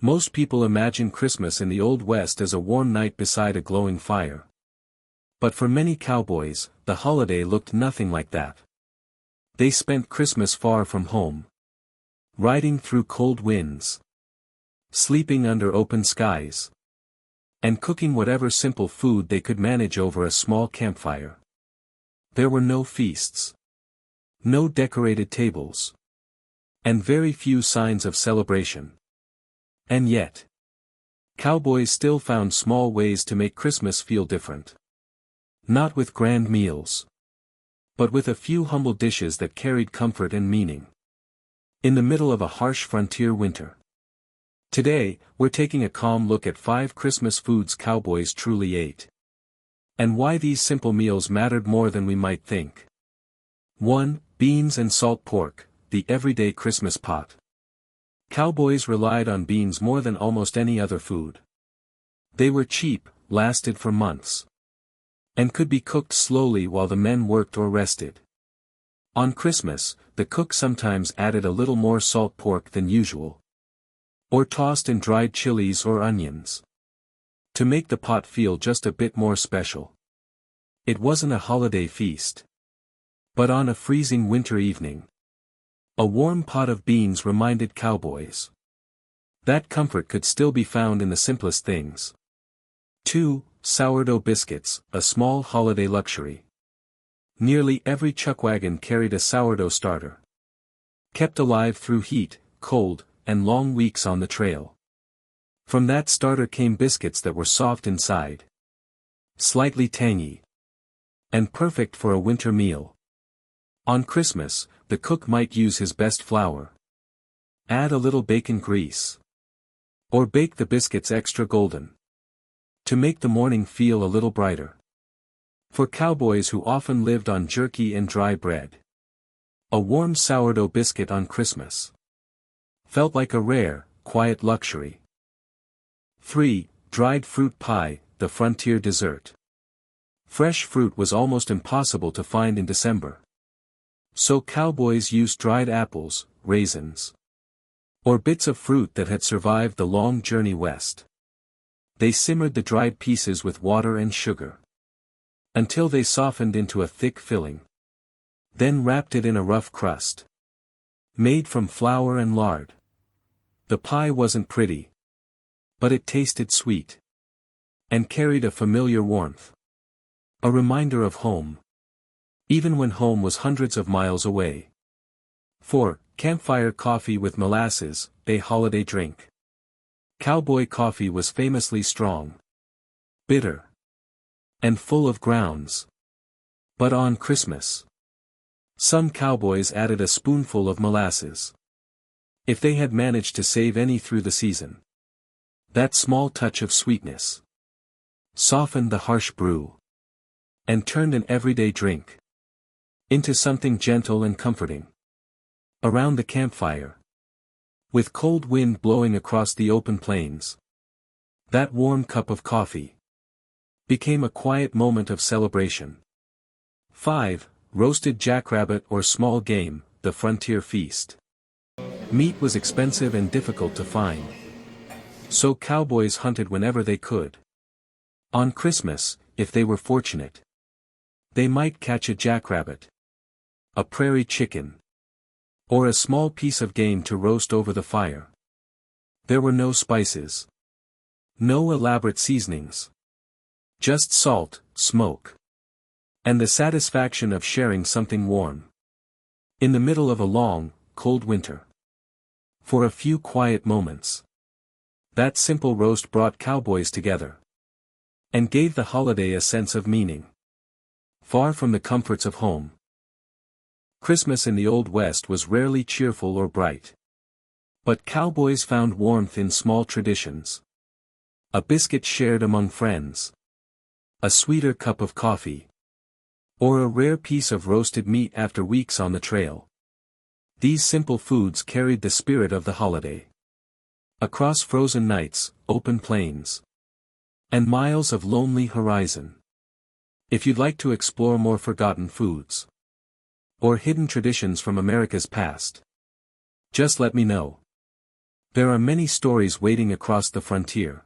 Most people imagine Christmas in the Old West as a warm night beside a glowing fire. But for many cowboys, the holiday looked nothing like that. They spent Christmas far from home, riding through cold winds, sleeping under open skies, and cooking whatever simple food they could manage over a small campfire. There were no feasts, no decorated tables, and very few signs of celebration. And yet, cowboys still found small ways to make Christmas feel different. Not with grand meals, but with a few humble dishes that carried comfort and meaning. In the middle of a harsh frontier winter. Today, we're taking a calm look at 5 Christmas foods cowboys truly ate. And why these simple meals mattered more than we might think. 1. Beans and salt pork, the everyday Christmas pot. Cowboys relied on beans more than almost any other food. They were cheap, lasted for months, and could be cooked slowly while the men worked or rested. On Christmas, the cook sometimes added a little more salt pork than usual, or tossed in dried chilies or onions, to make the pot feel just a bit more special. It wasn't a holiday feast, but on a freezing winter evening, a warm pot of beans reminded cowboys that comfort could still be found in the simplest things. 2. Sourdough biscuits, a small holiday luxury. Nearly every chuckwagon carried a sourdough starter, kept alive through heat, cold, and long weeks on the trail. From that starter came biscuits that were soft inside, slightly tangy, and perfect for a winter meal. On Christmas, the cook might use his best flour, add a little bacon grease, or bake the biscuits extra golden, to make the morning feel a little brighter. For cowboys who often lived on jerky and dry bread, a warm sourdough biscuit on Christmas felt like a rare, quiet luxury. 3. Dried fruit pie, the frontier dessert. Fresh fruit was almost impossible to find in December. So cowboys used dried apples, raisins, or bits of fruit that had survived the long journey west. They simmered the dried pieces with water and sugar until they softened into a thick filling. Then wrapped it in a rough crust made from flour and lard. The pie wasn't pretty, but it tasted sweet and carried a familiar warmth, a reminder of home, even when home was hundreds of miles away. 4. Campfire coffee with molasses, a holiday drink. Cowboy coffee was famously strong, bitter, and full of grounds. But on Christmas, some cowboys added a spoonful of molasses, if they had managed to save any through the season. That small touch of sweetness softened the harsh brew, and turned an everyday drink into something gentle and comforting. Around the campfire, with cold wind blowing across the open plains, that warm cup of coffee became a quiet moment of celebration. 5. Roasted jackrabbit or small game, the frontier feast. Meat was expensive and difficult to find, so cowboys hunted whenever they could. On Christmas, if they were fortunate, they might catch a jackrabbit, a prairie chicken, or a small piece of game to roast over the fire. There were no spices, no elaborate seasonings, just salt, smoke, and the satisfaction of sharing something warm in the middle of a long, cold winter. For a few quiet moments, that simple roast brought cowboys together and gave the holiday a sense of meaning. Far from the comforts of home, Christmas in the Old West was rarely cheerful or bright. But cowboys found warmth in small traditions. A biscuit shared among friends, a sweeter cup of coffee, or a rare piece of roasted meat after weeks on the trail. These simple foods carried the spirit of the holiday. Across frozen nights, open plains, and miles of lonely horizon. If you'd like to explore more forgotten foods, or hidden traditions from America's past, just let me know. There are many stories waiting across the frontier.